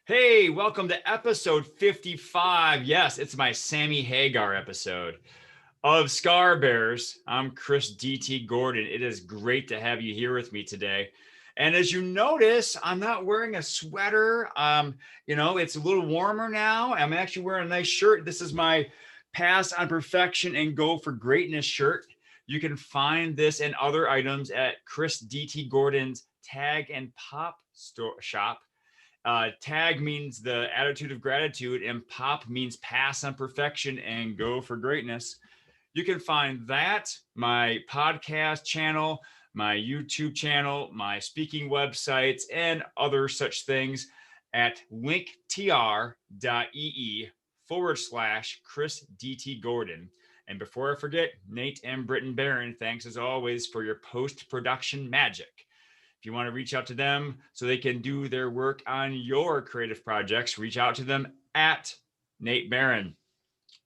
Hey, welcome to episode 55. Yes, it's my Sammy Hagar episode of Scar Bears. I'm Chris DT Gordon. It is great to have you here with me today. And as you notice, I'm not wearing a sweater. It's a little warmer now. I'm actually wearing a nice shirt. This is my Pass on Perfection and Go for Greatness shirt. You can find this and other items at Chris DT Gordon's Tag and Pop store shop. Tag means the attitude of gratitude, and pop means pass on perfection and go for greatness. You can find that, my podcast channel, my YouTube channel, my speaking websites, and other such things at linktr.ee/Chris DT Gordon. And before I forget, Nate and Britton Barron, thanks as always for your post-production magic. If you want to reach out to them so they can do their work on your creative projects, reach out to them at Nate Barron.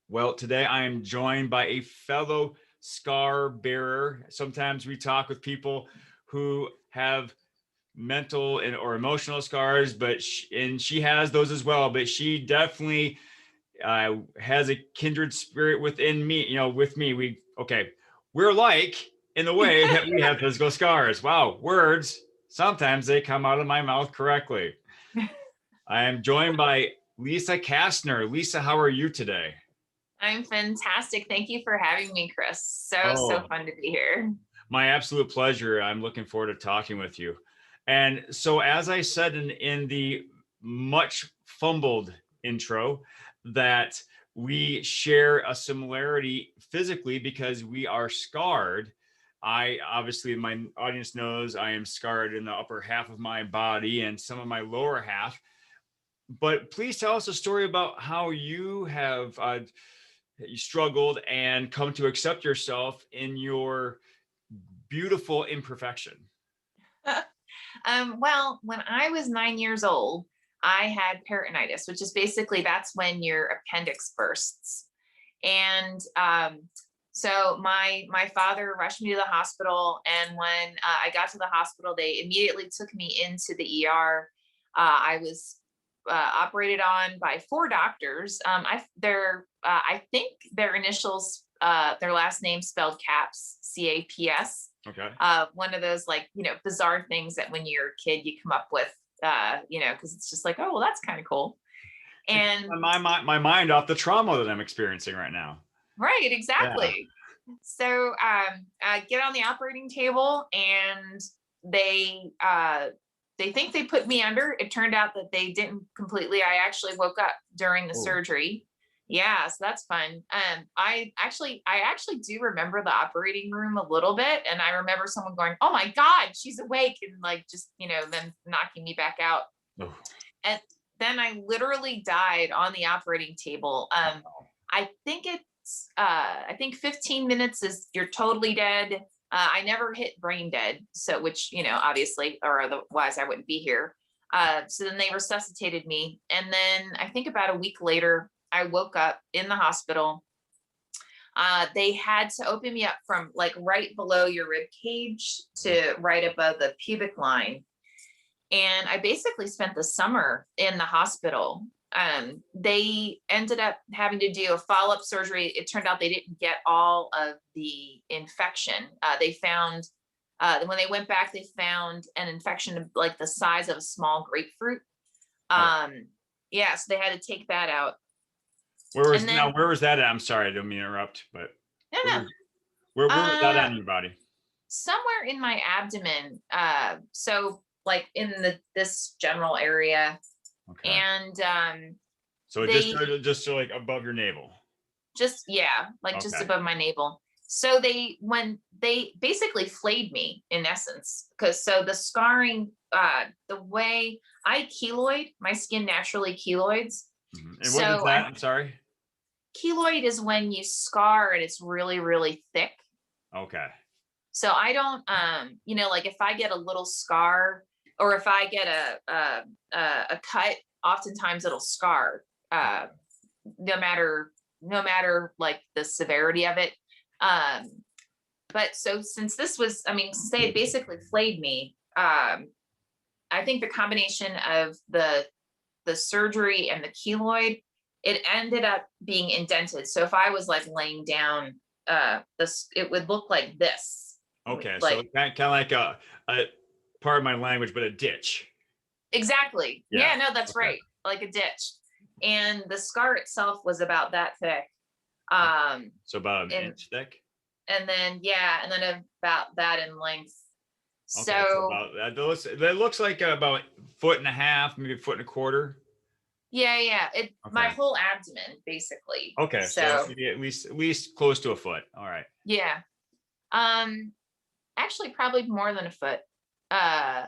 Well, today I am joined by a fellow scar bearer. Sometimes we talk with people who have mental or emotional scars, but she has those as well. But she definitely has a kindred spirit within me. With me, we're alike in the way that we have physical scars. Wow, words, sometimes they come out of my mouth correctly. I am joined by Lisa Kastner. Lisa, how are you today? I'm fantastic. Thank you for having me, Chris. So Oh, fun to be here. my absolute pleasure. I'm looking forward to talking with you. And so, as I said in the much fumbled intro, that we share a similarity physically because we are scarred. I obviously, my audience knows I am scarred in the upper half of my body and some of my lower half. But please tell us a story about how you have you struggled and come to accept yourself in your beautiful imperfection. Well, when I was 9 years old, I had peritonitis, which is basically that's when your appendix bursts. And so my father rushed me to the hospital, and when I got to the hospital, they immediately took me into the ER. I was operated on by four doctors. I think their initials, their last name spelled CAPS, CAPS. Okay. One of those bizarre things that when you're a kid you come up with, because it's just like, oh well, that's kind of cool. And My mind off the trauma that I'm experiencing right now. right, Yeah. exactly. So I get on the operating table, and they think they put me under. It turned out that they didn't completely. I actually woke up during the Oh. surgery. Yeah, so that's fun. I actually do remember the operating room a little bit, and I remember someone going, "Oh my God, she's awake," and like just then knocking me back out. Oh. And then I literally died on the operating table. Wow. I think 15 minutes is you're totally dead. I never hit brain dead, so which obviously, or otherwise I wouldn't be here. So then they resuscitated me, and then I think about a week later, I woke up in the hospital. They had to open me up from like right below your rib cage to right above the pubic line, and I basically spent the summer in the hospital. They ended up having to do a follow-up surgery. It turned out they didn't get all of the infection. They found, when they went back, they found an infection of like the size of a small grapefruit. Oh. Yeah, so they had to take that out. And then, Where was that at? I'm sorry, I didn't mean to interrupt, but no, where no, was, where was that uh, on your body? somewhere in my abdomen. So like in this general area. Okay. And So they just like above your navel. just, yeah, like just Okay. above my navel. So when they basically flayed me in essence, because so the scarring, the way I keloid, my skin naturally keloids. Mhm. And what is So that? I'm sorry. keloid is when you scar and it's really, really thick. Okay. So I don't, like if I get a little scar, or if I get a cut, oftentimes it'll scar, no matter like the severity of it. Um, but so since this was, I mean, since they had basically flayed me, I think the combination of the the surgery and the keloid, it ended up being indented. So if I was like laying down, it would look like this. Okay, so Like, kind of like a part of my language, but a ditch. exactly. Yeah. Yeah, no, that's Okay. right. Like a ditch. And the scar itself was about that thick. So about an and inch thick. and then and then about that in length. Okay, so So about that looks like about 1.5 feet, maybe 1.25 feet. yeah, my Okay. whole abdomen basically. Okay, so So maybe at least close to a foot. All right. yeah. Actually probably more than a foot. Uh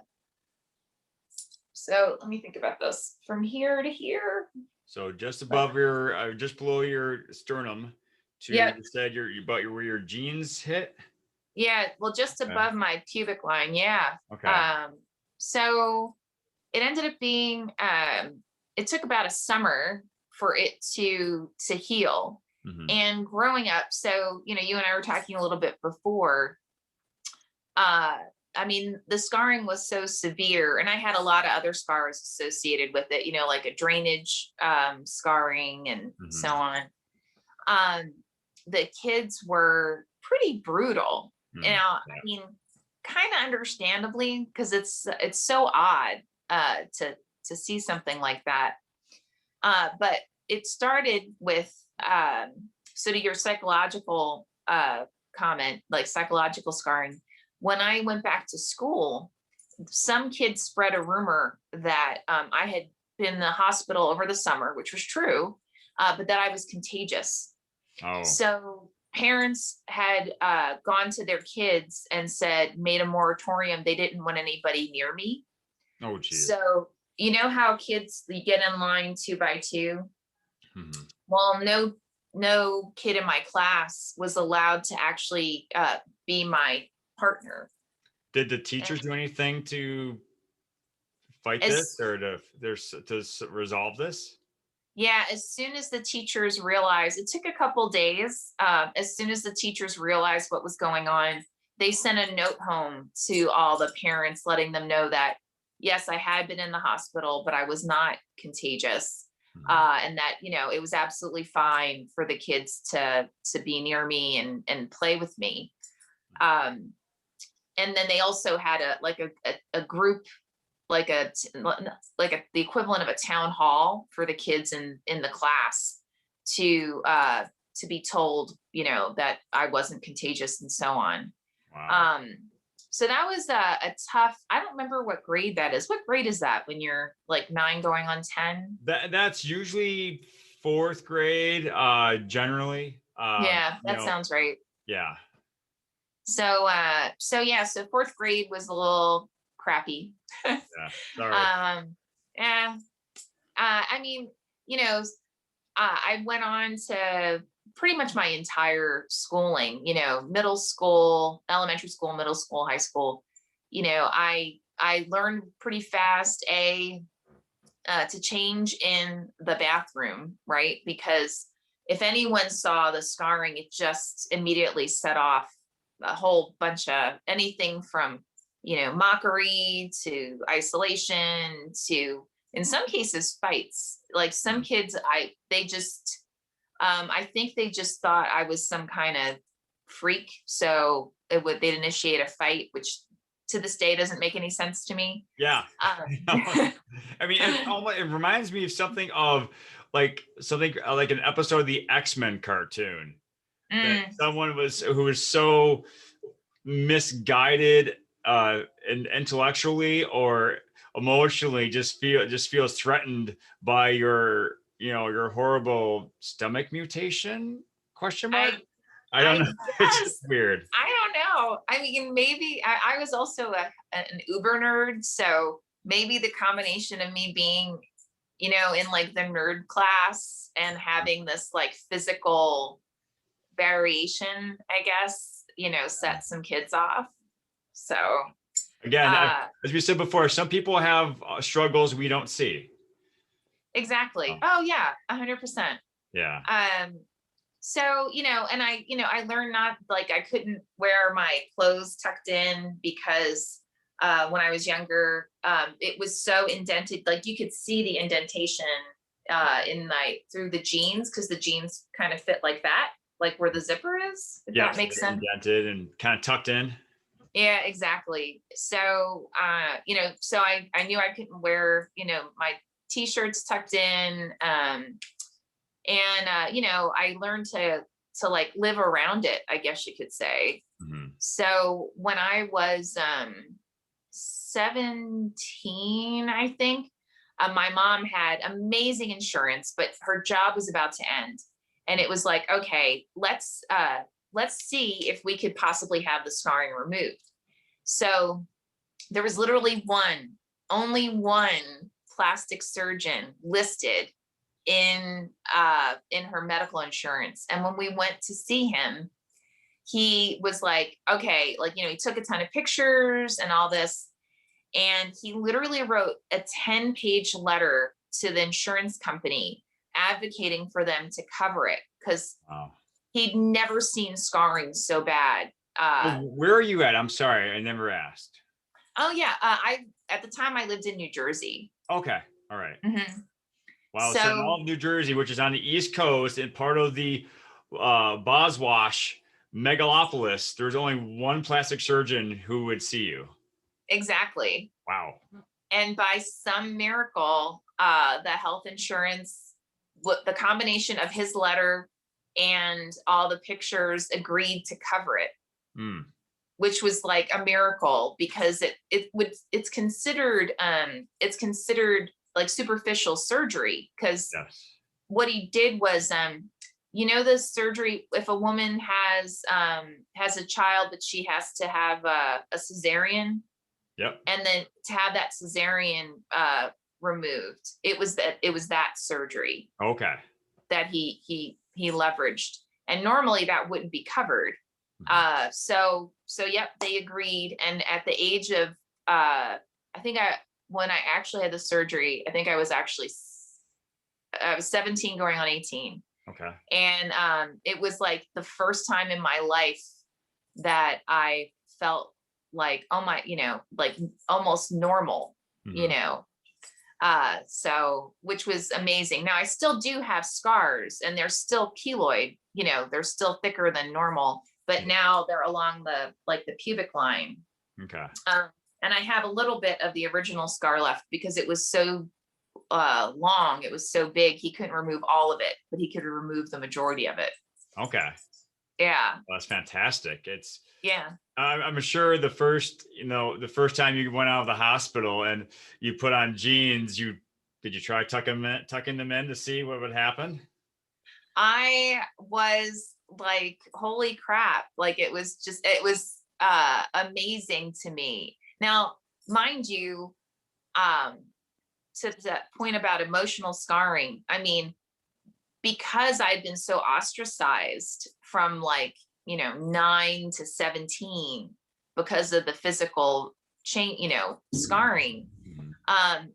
so let me think about this. From here to here. So just above your, just below your sternum, to Yep. you said where your jeans hit. Yeah, well, just Okay. above my pubic line. Yeah. Okay. So it ended up being, it took about a summer for it to heal. Mhm. And growing up, so, you and I were talking a little bit before, I mean, the scarring was so severe, and I had a lot of other scars associated with it, like a drainage, scarring and so Mhm. on. The kids were pretty brutal. Now, Yeah. I mean, kind of understandably, because it's so odd to see something like that. But it started with, so to your psychological comment, like psychological scarring. When I went back to school, some kids spread a rumor that I had been in the hospital over the summer, which was true, but that I was contagious. Oh. So parents had gone to their kids and made a moratorium. They didn't want anybody near me. Oh, geez. So you know how kids, you get in line 2 by 2. Mhm. Well, no kid in my class was allowed to actually be my partner. Did the teachers do anything to fight this, As or to resolve this? Yeah, as soon as the teachers realized, it took a couple days. As soon as the teachers realized what was going on, they sent a note home to all the parents, letting them know that, yes, I had been in the hospital, but I was not contagious. And that, it was absolutely fine for the kids to be near me and play with me. And then they also had a group, the equivalent of a town hall for the kids in the class to be told, that I wasn't contagious and so on. Wow. So that was a tough. I don't remember what grade that is. What grade is that when you're like 9 going on 10? That's usually fourth grade, generally. Yeah, that sounds right. Yeah. So so fourth grade was a little crappy. Yeah. Sorry. Yeah. I mean, I went on to pretty much my entire schooling, middle school, elementary school, middle school, high school. I learned pretty fast, to change in the bathroom, right? Because if anyone saw the scarring, it just immediately set off a whole bunch of anything from, mockery to isolation to, in some cases, fights. Like some kids, I think they just thought I was some kind of freak. So they'd initiate a fight, which to this day doesn't make any sense to me. Yeah. I mean, it reminds me of something like an episode of the X-Men cartoon. That someone who was so misguided, and intellectually or emotionally just feels threatened by your horrible stomach mutation, question mark. I don't know. It's Yes, just weird. I don't know. I mean, maybe I was also an Uber nerd, so maybe the combination of me being, in like the nerd class and having this like physical variation, I guess, set some kids off. So Again, as we said before, some people have struggles we don't see. exactly. Oh yeah, 100%. Yeah. So, and I learned not, like, I couldn't wear my clothes tucked in because when I was younger. It was so indented, like you could see the indentation in my through the jeans, because the jeans kind of fit like that, like where the zipper is, if Yeah, that makes sense. indented and kind of tucked in. Yeah, exactly. So, so I knew I couldn't wear, my t-shirts tucked in. I learned to like live around it, I guess you could say. Mhm. So when I was 17, I think, my mom had amazing insurance, but her job was about to end. And it was like, okay, let's see if we could possibly have the scarring removed. So there was literally only one plastic surgeon listed in her medical insurance. And when we went to see him, he was like, okay, like, he took a ton of pictures and all this. And he literally wrote a 10-page letter to the insurance company advocating for them to cover it, because Wow. he'd never seen scarring so bad. Where are you at? I'm sorry, I never asked. Oh yeah, at the time I lived in New Jersey. Okay, all right. Mhm. Wow, so in all So of New Jersey, which is on the East Coast and part of the Boswash megalopolis, there's only one plastic surgeon who would see you. exactly. Wow. And by some miracle, the health insurance, the combination of his letter and all the pictures agreed to cover it, Mm, which was like a miracle, because it's considered like superficial surgery, because yes. what he did was, the surgery, if a woman has a child, but she has to have a cesarean, Yep. and then to have that cesarean removed, it was that surgery Okay. that he leveraged, and normally that wouldn't be covered. Mhm. So yep, they agreed. And at the age of I think when I actually had the surgery, I think I was 17 going on 18. Okay. And it was like the first time in my life that I felt like, oh my, like almost normal, you Mhm. know. So which was amazing. Now I still do have scars, and they're still keloid, they're still thicker than normal, but Yeah. now they're along the pubic line. Okay. Um, and I have a little bit of the original scar left, because it was so long, it was so big, he couldn't remove all of it, but he could remove the majority of it. Okay. Yeah. Well, that's fantastic. Yeah. I'm sure the first time you went out of the hospital and you put on jeans, did you try tucking them in to see what would happen? I was like, holy crap. Like it was amazing to me. Now, mind you, um, to that point about emotional scarring, I mean, because I'd been so ostracized from like, 9 to 17, because of the physical chain, scarring. Mhm.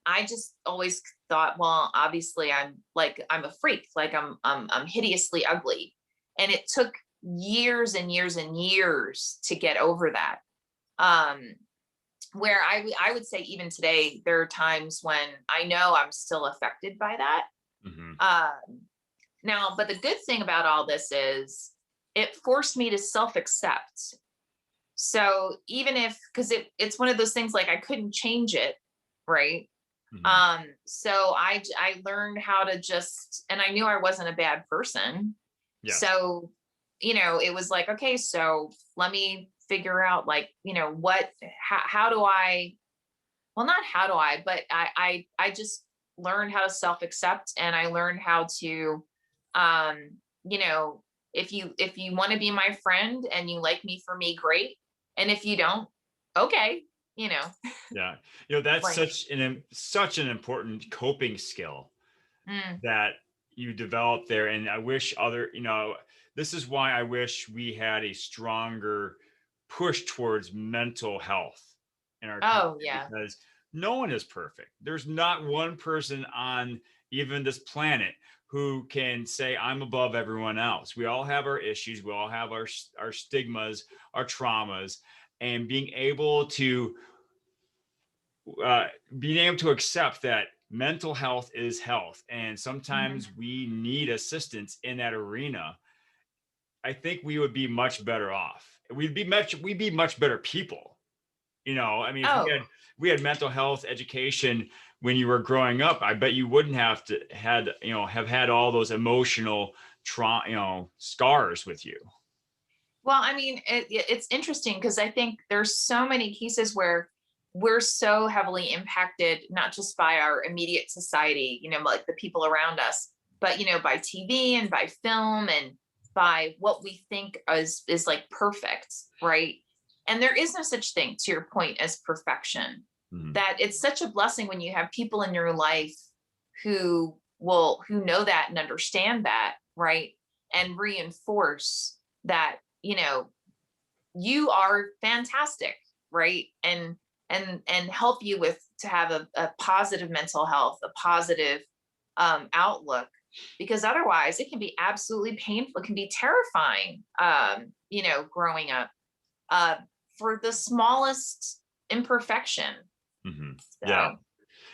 I just always thought, well, obviously I'm a freak, like I'm hideously ugly. And it took years and years and years to get over that. Um, where I would say even today, there are times when I know I'm still affected by that. Mhm. Now, but the good thing about all this is it forced me to self-accept. So even if, because it's one of those things, like I couldn't change it, right? Mhm. So I learned how to just, and I knew I wasn't a bad person. Yes. So, it was like, okay, so let me figure out, like, how do I, well, not how do I, but I just learned how to self-accept, and I learned how to, um, you know, if you want to be my friend and you like me for me, great. And if you don't, okay, Yeah. That's like, such an important coping skill mm, that you develop there. And I wish this is why I wish we had a stronger push towards mental health in our country, oh yeah. because no one is perfect. There's not one person on even this planet who can say I'm above everyone else. We all have our issues. We all have our stigmas, our traumas, and being able to being able to accept that mental health is health, and sometimes we need assistance in that arena, I think we would be much better off. We'd be much better people. I mean, if Oh, we had mental health education when you were growing up, I bet you wouldn't have had all those emotional scars with you. well, I mean, it's interesting because I think there's so many cases where we're so heavily impacted, not just by our immediate society, like the people around us, but, by TV and by film and by what we think is like perfect, right? And there is no such thing, to your point, as perfection. Mhm. That it's such a blessing when you have people in your life who know that and understand that, right? And reinforce that, you are fantastic, right? And help you to have a positive mental health, a positive outlook, because otherwise it can be absolutely painful. It can be terrifying, growing up, uh, for the smallest imperfection. Mhm. Yeah. So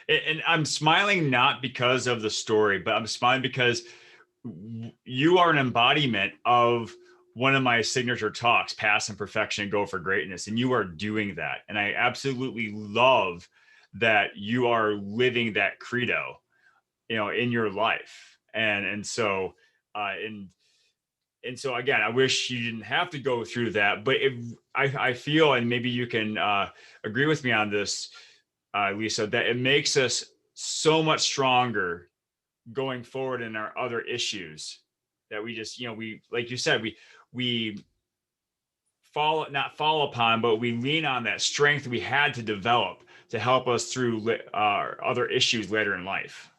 And I'm smiling not because of the story, but I'm smiling because you are an embodiment of one of my signature talks, Pass Imperfection, Go for Greatness. And you are doing that. And I absolutely love that you are living that credo, in your life. And so again, I wish you didn't have to go through that, but I feel, and maybe you can agree with me on this, Lisa, that it makes us so much stronger going forward in our other issues, that we just, we, like you said, we not fall upon, but we lean on that strength we had to develop to help us through our other issues later in life.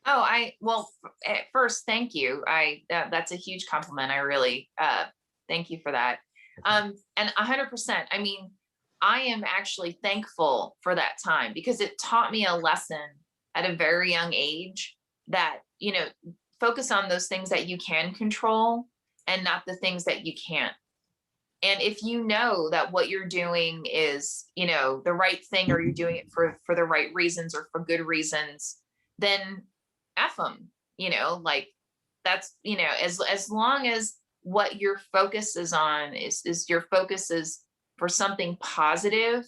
oh, well, at first, thank you. That's a huge compliment. I really thank you for that. And 100%. I mean, I am actually thankful for that time because it taught me a lesson at a very young age that, focus on those things that you can control and not the things that you can't. And if you know that what you're doing is, the right thing, or you're doing it for the right reasons or for good reasons, then F them, like that's, as long as what your focus is on is your focus is for something positive,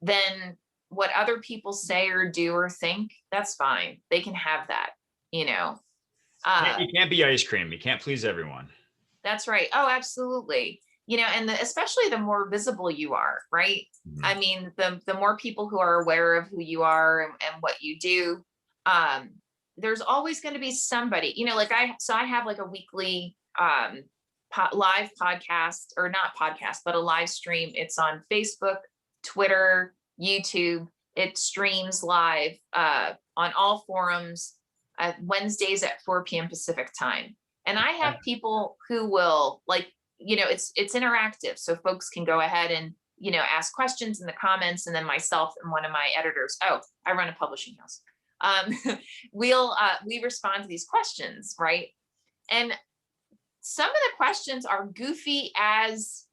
then what other people say or do or think, that's fine. They can have that, you know. Uh, You can't be ice cream. You can't please everyone. That's right. Oh, absolutely. And especially the more visible you are, right? Mhm. I mean, the more people who are aware of who you are and what you do, um, there's always going to be somebody, like I have like a weekly live podcast, or not podcast, but a live stream. It's on Facebook, Twitter, YouTube. It streams live on all forums Wednesdays at 4 p.m. Pacific time. And I have people who will, like, it's interactive. So folks can go ahead and, ask questions in the comments. And then myself and one of my editors, I run a publishing house. We respond to these questions, right? And some of the questions are goofy as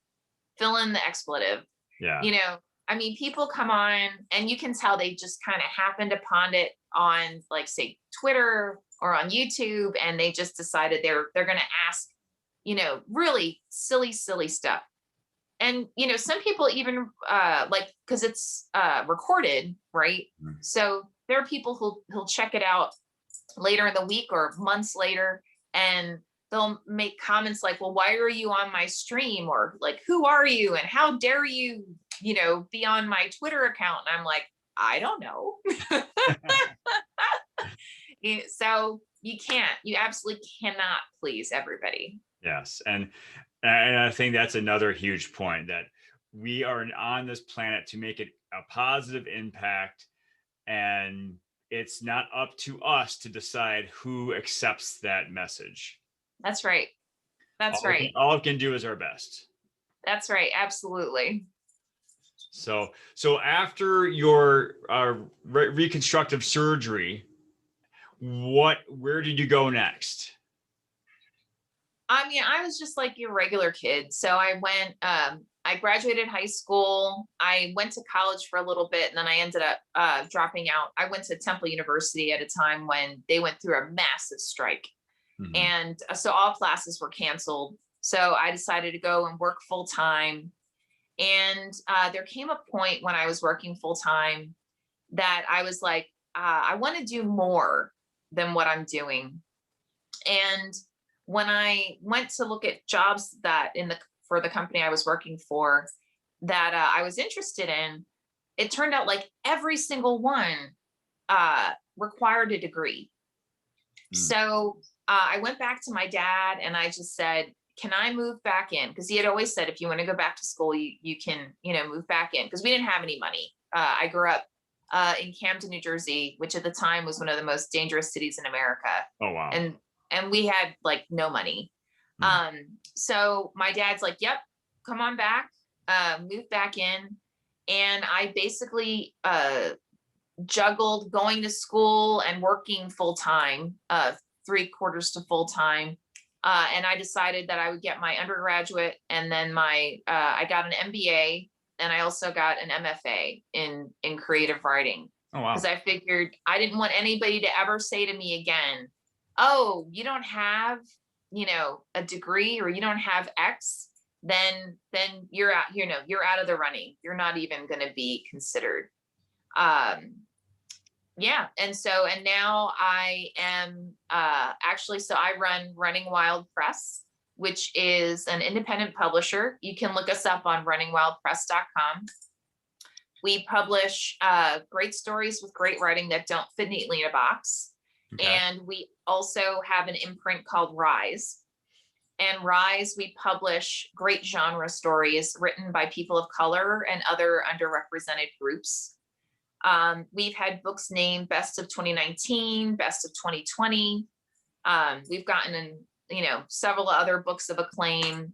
fill in the expletive. Yeah. I mean, people come on and you can tell they just kind of happened upon it on, like, say, Twitter or on YouTube, and they just decided they're going to ask, really silly stuff. And some people even like, because it's recorded, right? Mhm. So there are people who'll check it out later in the week or months later, and they'll make comments like, well, why are you on my stream? Or like, who are you? And how dare you, be on my Twitter account? And I'm like, I don't know. So you absolutely cannot please everybody. Yes. And I think that's another huge point, that we are on this planet to make it a positive impact. And it's not up to us to decide who accepts that message. That's right. That's right. All we can do is our best. That's right. Absolutely. So after your reconstructive surgery, where did you go next? I mean, I was just like your regular kid. So I I graduated high school. I went to college for a little bit, and then I ended up dropping out. I went to Temple University at a time when they went through a massive strike. Mhm. And so all classes were canceled. So I decided to go and work full time. And there came a point when I was working full time that I was like, I want to do more than what I'm doing. And when I went to look at jobs that for the company I was working for that I was interested in, it turned out like every single one required a degree. Mm. So I went back to my dad and I just said, can I move back in? Because he had always said, if you want to go back to school, you can, move back in, because we didn't have any money. I grew up in Camden, New Jersey, which at the time was one of the most dangerous cities in America. Oh, wow. And we had like no money. Mm. So my dad's like, yep, come on back, move back in. And I basically juggled going to school and working full time, 3/4 to full time. And I decided that I would get my undergraduate, and then I got an MBA, and I also got an MFA in creative writing, Oh, wow. because I figured I didn't want anybody to ever say to me again, oh, you don't have, a degree, or you don't have X, then you're out, you're out of the running. You're not even going to be considered. Yeah. And now I am actually, so I run Running Wild Press, which is an independent publisher. You can look us up on runningwildpress.com. We publish great stories with great writing that don't fit neatly in a box. Okay. And we also have an imprint called Rise. And Rise, we publish great genre stories written by people of color and other underrepresented groups. We've had books named Best of 2019, Best of 2020. We've gotten in, several other books of acclaim.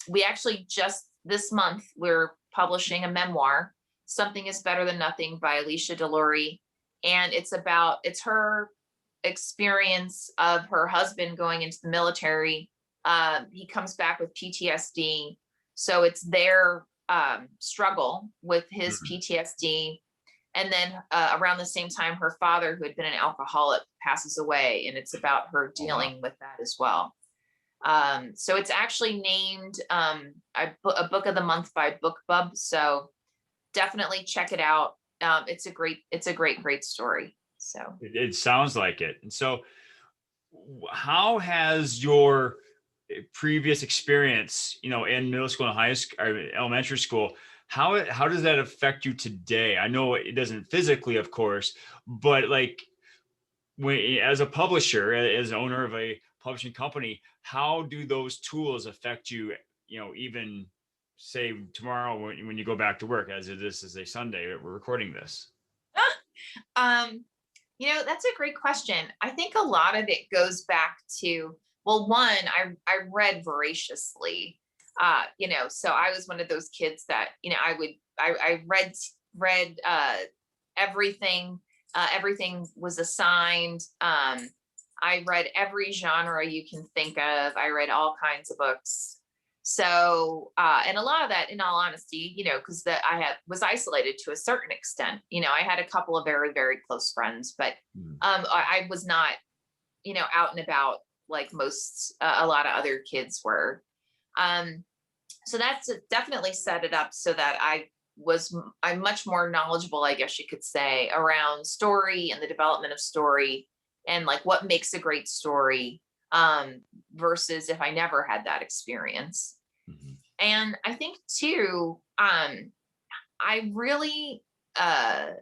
We actually just this month, we're publishing a memoir, Something is Better Than Nothing by Alicia DeLaury. And it's her experience of her husband going into the military. He comes back with PTSD. So it's their struggle with his PTSD. And then around the same time, her father, who had been an alcoholic, passes away. And it's about her dealing with that as well. So it's actually named a book of the month by BookBub. So definitely check it out. It's a great story. So It sounds like it. And so how has your previous experience, in middle school and high school or elementary school, how does that affect you today? I know it doesn't physically, of course, but like as a publisher, as owner of a publishing company, how do those tools affect you, even say tomorrow when you go back to work, as this is a Sunday, we're recording this? That's a great question. I think a lot of it goes back to, well, one, I read voraciously, so I was one of those kids that, I read everything. Everything was assigned. I read every genre you can think of. I read all kinds of books. So, and a lot of that, in all honesty, because I was isolated to a certain extent. I had a couple of very, very close friends, but I was not, out and about like a lot of other kids were. So that's definitely set it up so that I'm much more knowledgeable, I guess you could say, around story and the development of story and like what makes a great story, versus if I never had that experience. Mm-hmm. And I think too, I really, I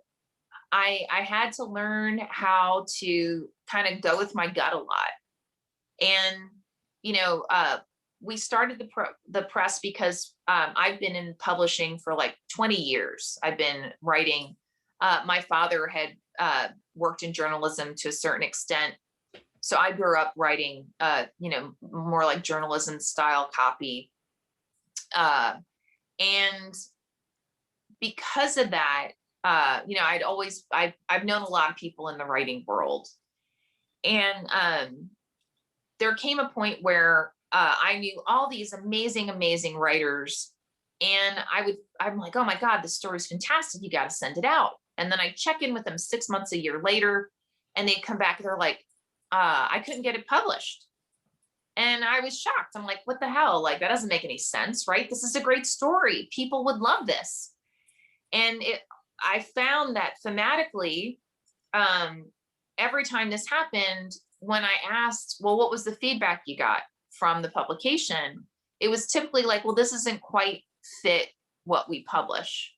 had to learn how to kind of go with my gut a lot. And, we started the press because I've been in publishing for like 20 years. I've been writing. My father had worked in journalism to a certain extent. So I grew up writing, more like journalism style copy. And because of that, I've known a lot of people in the writing world. And there came a point where I knew all these amazing, amazing writers And I'm like, oh my God, this story's fantastic. You got to send it out. And then I check in with them 6 months, a year later, and they come back and they're like, I couldn't get it published. And I was shocked. I'm like, what the hell? Like, that doesn't make any sense, right? This is a great story. People would love this. And I found that thematically, every time this happened, when I asked, well, what was the feedback you got from the publication? It was typically like, well, this isn't quite fit what we publish,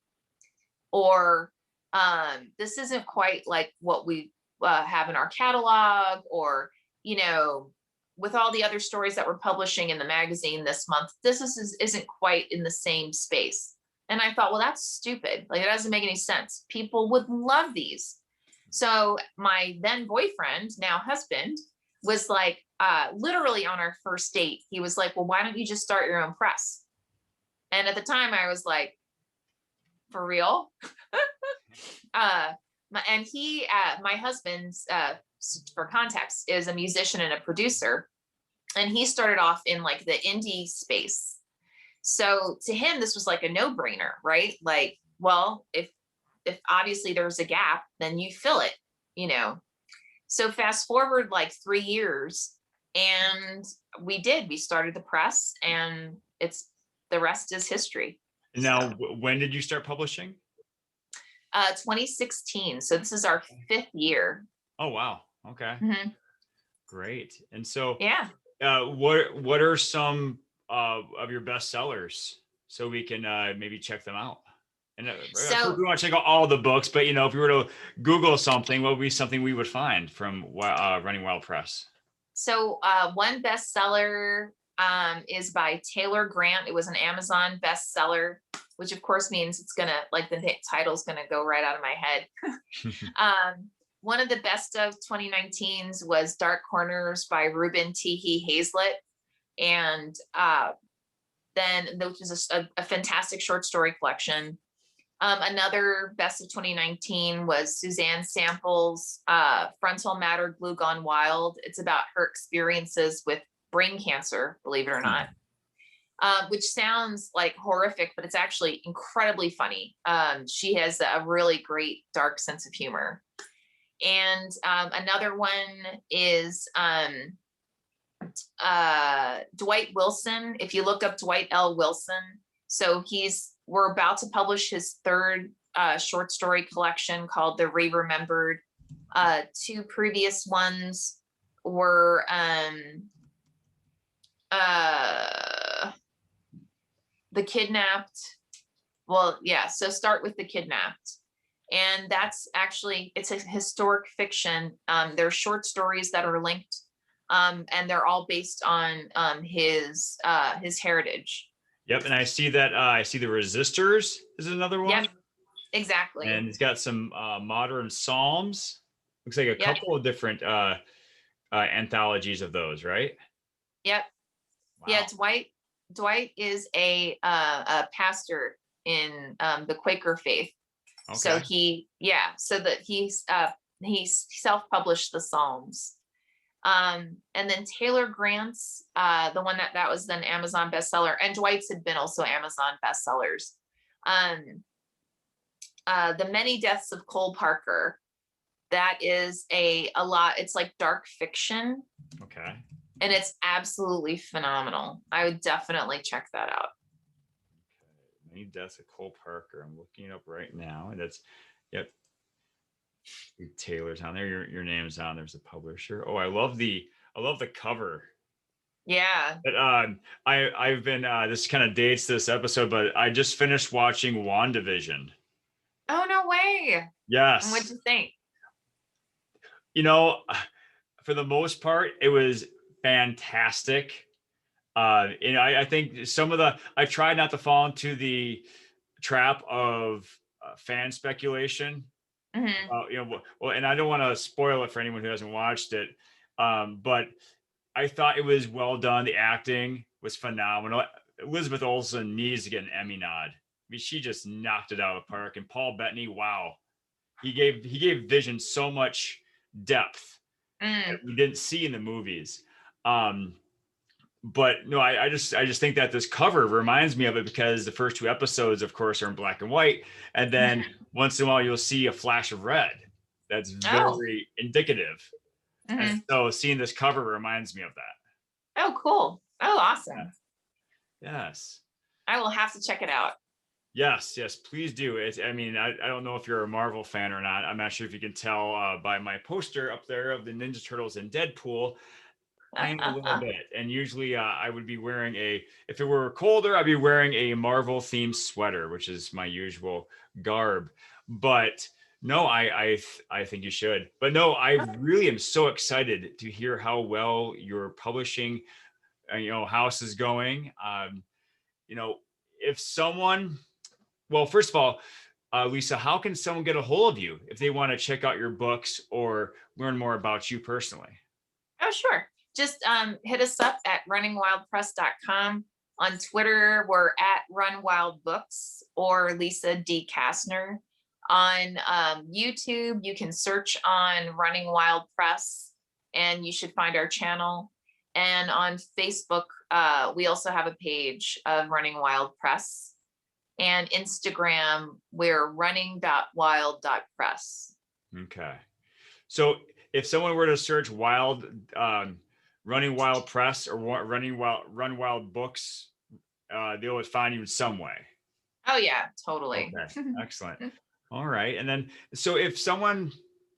or this isn't quite like what we have in our catalog, or, with all the other stories that we're publishing in the magazine this month, isn't quite in the same space. And I thought, well, that's stupid. Like, it doesn't make any sense. People would love these. So my then boyfriend, now husband, was like, literally on our first date, he was like, well, why don't you just start your own press? And at the time I was like, for real? My husband's, for context, is a musician and a producer. And he started off in like the indie space. So to him, this was like a no-brainer, right? Like, well, if obviously there's a gap, then you fill it, So fast forward like 3 years, and we started the press, and the rest is history. Now, when did you start publishing? 2016. So this is our 5th year. Oh, wow. Okay. Mm-hmm. Great. And so, yeah. What are some of your best sellers, so we can maybe check them out? And we want to check out all the books, but if we were to Google something, what would be something we would find from Running Wild Press? So one bestseller is by Taylor Grant. It was an Amazon bestseller, which of course means it's gonna, like, the title's gonna go right out of my head. One of the best of 2019s was Dark Corners by Ruben Teehee Hazlett. And then, which is a fantastic short story collection. Another best of 2019 was Suzanne Sample's Frontal Matter Glue Gone Wild. It's about her experiences with brain cancer, believe it or not, which sounds like horrific, but it's actually incredibly funny. She has a really great dark sense of humor. And another one is Dwight Wilson. If you look up Dwight L. Wilson, so we're about to publish his 3rd short story collection called The Re-Remembered. 2 previous ones were The Kidnapped. Well, yeah, so start with The Kidnapped. And that's actually, it's a historic fiction. They're short stories that are linked, and they're all based on his heritage. Yep, and I see that. I see The Resistors is another one. Yep, exactly. And it's got some modern psalms. Looks like a couple of different anthologies of those, right? Yep. Wow. Yeah, Dwight is a pastor in the Quaker faith. Okay. So he self-published the Psalms. And then Taylor Grant's, the one that was then Amazon bestseller, and Dwight's had been also Amazon bestsellers. The Many Deaths of Cole Parker, that is a lot, it's like dark fiction. Okay. And it's absolutely phenomenal. I would definitely check that out. Okay. Many Deaths of Cole Parker. I'm looking it up right now, and that's, yep. Taylor's on there. Your name's on. There's a publisher. Oh, I love the cover. Yeah. But I've been this kind of dates this episode, but I just finished watching WandaVision. Oh, no way. Yes. And what'd you think? For the most part, it was fantastic. I think I tried not to fall into the trap of fan speculation. Mm-hmm. Well, and I don't want to spoil it for anyone who hasn't watched it, but I thought it was well done. The acting was phenomenal. Elizabeth Olsen needs to get an Emmy nod. I mean, she just knocked it out of the park. And Paul Bettany, wow, he gave Vision so much depth that we didn't see in the movies. but no, I just think that this cover reminds me of it because the first two episodes, of course, are in black and white. And then once in a while, you'll see a flash of red. That's Oh. very indicative. And so seeing this cover reminds me of that. Oh, cool. Oh, awesome. Yes. I will have to check it out. Yes, please do. I mean, I don't know if you're a Marvel fan or not. I'm not sure if you can tell by my poster up there of the Ninja Turtles and Deadpool. I'm a little bit. And usually I would be wearing if it were colder, I'd be wearing a Marvel themed sweater, which is my usual garb. But no, I think you should. But no, I really am so excited to hear how well your publishing, house is going. If someone, well, first of all, Lisa, how can someone get a hold of you if they want to check out your books or learn more about you personally? Oh, sure. Just hit us up at runningwildpress.com. On Twitter, we're at runwildbooks or Lisa D. Kastner. On YouTube, you can search on Running Wild Press and you should find our channel. And on Facebook, we also have a page of Running Wild Press. And Instagram, we're running.wild.press. Okay. So if someone were to search Running Wild Press or Run Wild Books, they'll find you in some way. Oh yeah, totally. Okay. Excellent. All right. And then, so if someone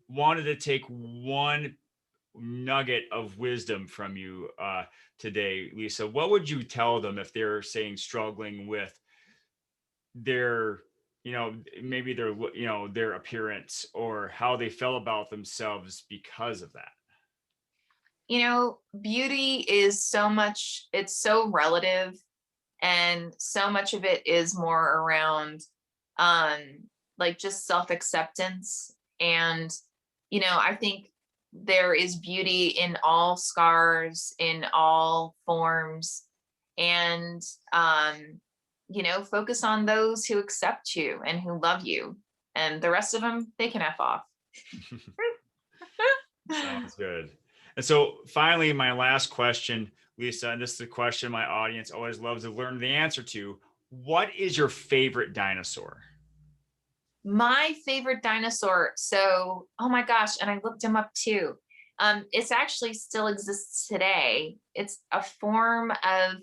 wanted to take one nugget of wisdom from you today, Lisa, what would you tell them if they're struggling with their, maybe their appearance or how they felt about themselves because of that? Beauty is it's so relative, and so much of it is more around like just self-acceptance. And I think there is beauty in all scars, in all forms, and focus on those who accept you and who love you, and the rest of them, they can F off. Sounds good. And so finally, my last question, Lisa, and this is a question my audience always loves to learn the answer to. What is your favorite dinosaur? My favorite dinosaur. So, oh my gosh, and I looked him up too. It's actually still exists today. It's a form of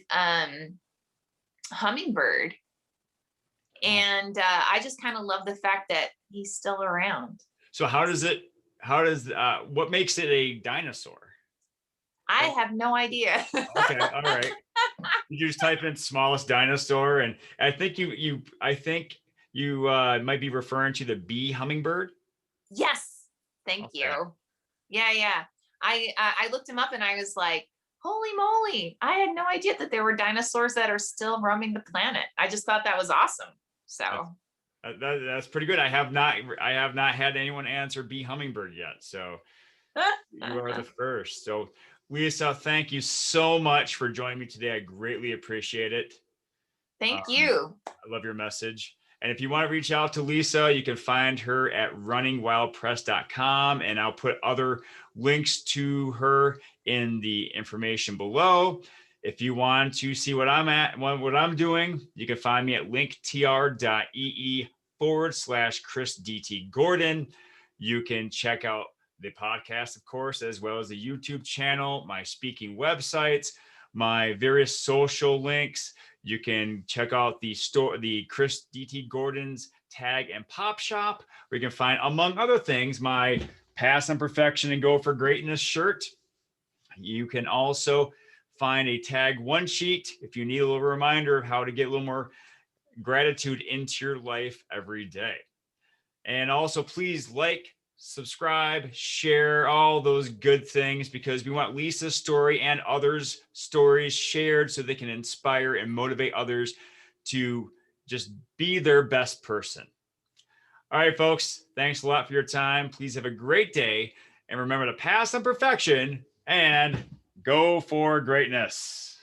hummingbird. And I just kind of love the fact that he's still around. So what makes it a dinosaur? I have no idea. Okay, all right. You just type in smallest dinosaur, and I think you might be referring to the bee hummingbird. Yes, thank you. Yeah. I looked him up and I was like, holy moly! I had no idea that there were dinosaurs that are still roaming the planet. I just thought that was awesome. So that's pretty good. I have not had anyone answer bee hummingbird yet, so you are the first. So Lisa, thank you so much for joining me today. I greatly appreciate it. Thank you. I love your message. And if you want to reach out to Lisa, you can find her at runningwildpress.com, and I'll put other links to her in the information below. If you want to see what I'm doing, you can find me at linktr.ee/Chris DT Gordon. You can check out the podcast, of course, as well as the YouTube channel, my speaking websites, my various social links. You can check out the Chris DT Gordon's Tag and Pop Shop, where you can find, among other things, my Pass on Perfection and Go for Greatness shirt. You can also find a Tag One sheet if you need a little reminder of how to get a little more gratitude into your life every day. And also, please like, subscribe, share, all those good things, because we want Lisa's story and others' stories shared so they can inspire and motivate others to just be their best person. All right, folks, thanks a lot for your time. Please have a great day, and remember to pass on perfection and go for greatness.